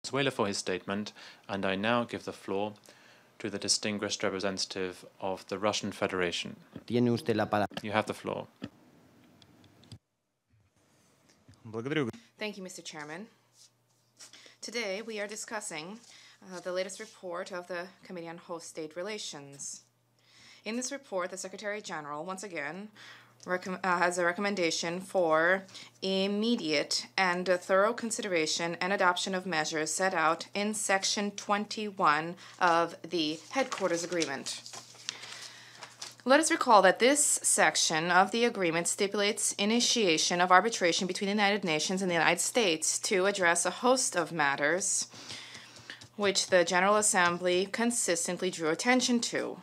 Venezuela for his statement, and I now give the floor to the distinguished representative of the Russian Federation. Tiene usted la palabra. You have the floor. Thank you, Mr. Chairman. Today we are discussing the latest report of the Committee on Host State Relations. In this report, the Secretary General, once again, has a recommendation for immediate and thorough consideration and adoption of measures set out in Section 21 of the Headquarters Agreement. Let us recall that this section of the agreement stipulates initiation of arbitration between the United Nations and the United States to address a host of matters which the General Assembly consistently drew attention to.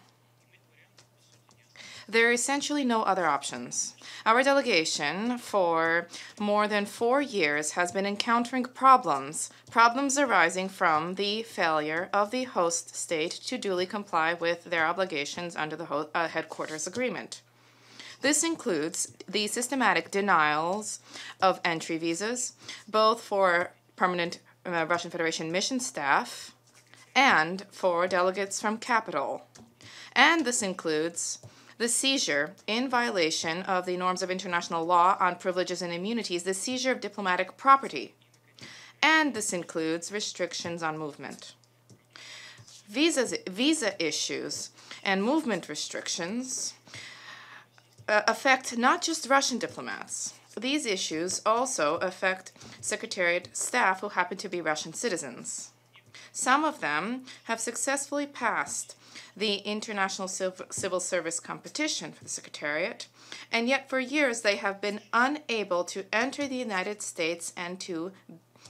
There are essentially no other options. Our delegation, for more than 4 years, has been encountering problems arising from the failure of the host state to duly comply with their obligations under the Headquarters Agreement. This includes the systematic denials of entry visas, both for permanent Russian Federation mission staff and for delegates from capital. And this includes the seizure, in violation of the norms of international law on privileges and immunities, the seizure of diplomatic property. And this includes restrictions on movement. Visa issues and movement restrictions affect not just Russian diplomats. These issues also affect Secretariat staff who happen to be Russian citizens. Some of them have successfully passed the International Civil Service competition for the Secretariat, and yet for years they have been unable to enter the United States and to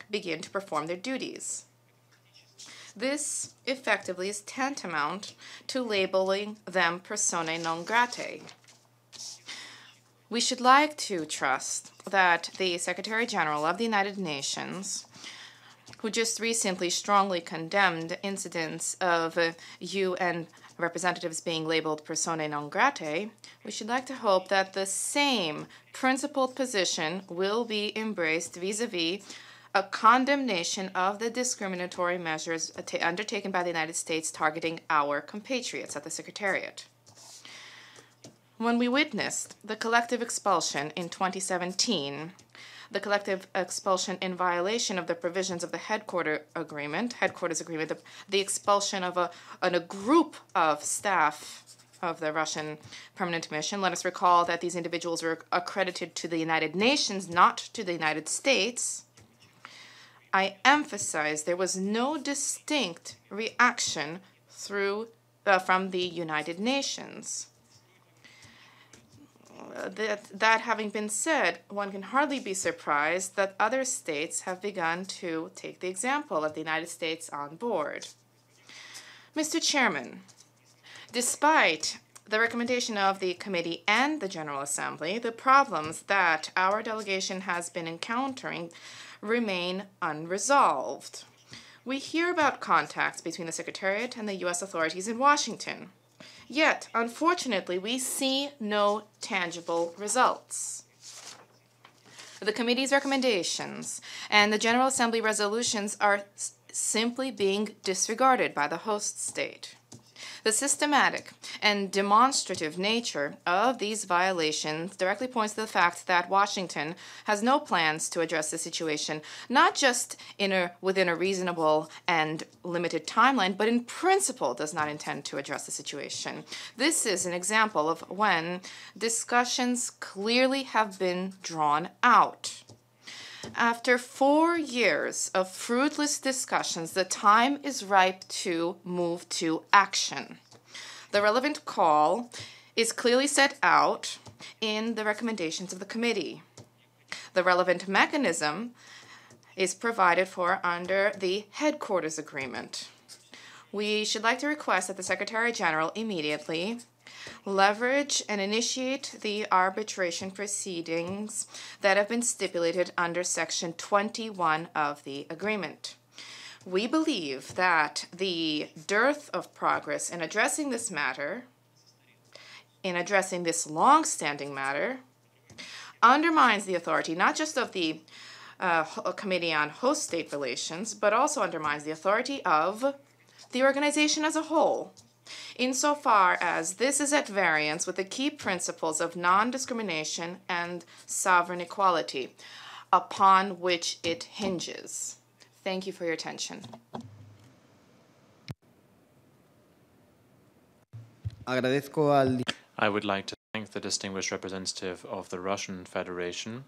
begin to perform their duties. This effectively is tantamount to labeling them personae non gratae. We should like to trust that the Secretary General of the United Nations, who just recently strongly condemned incidents of UN representatives being labeled personae non gratae, we should like to hope that the same principled position will be embraced vis-a-vis a condemnation of the discriminatory measures undertaken by the United States targeting our compatriots at the Secretariat. When we witnessed the collective expulsion in 2017, the collective expulsion in violation of the provisions of the Headquarters Agreement, the expulsion of a group of staff of the Russian permanent mission. Let us recall that these individuals were accredited to the United Nations, not to the United States. I emphasize there was no distinct reaction from the United Nations. That having been said, one can hardly be surprised that other states have begun to take the example of the United States on board. Mr. Chairman, despite the recommendation of the committee and the General Assembly, the problems that our delegation has been encountering remain unresolved. We hear about contacts between the Secretariat and the U.S. authorities in Washington. Yet, unfortunately, we see no tangible results. The committee's recommendations and the General Assembly resolutions are simply being disregarded by the host state. The systematic and demonstrative nature of these violations directly points to the fact that Washington has no plans to address the situation, not just within a reasonable and limited timeline, but in principle does not intend to address the situation. This is an example of when discussions clearly have been drawn out. After 4 years of fruitless discussions, the time is ripe to move to action. The relevant call is clearly set out in the recommendations of the committee. The relevant mechanism is provided for under the Headquarters Agreement. We should like to request that the Secretary General immediately leverage and initiate the arbitration proceedings that have been stipulated under Section 21 of the agreement. We believe that the dearth of progress in addressing this matter, in addressing this long-standing matter, undermines the authority not just of the Committee on Host State Relations, but also undermines the authority of the organization as a whole, insofar as this is at variance with the key principles of non-discrimination and sovereign equality, upon which it hinges. Thank you for your attention. I would like to thank the distinguished representative of the Russian Federation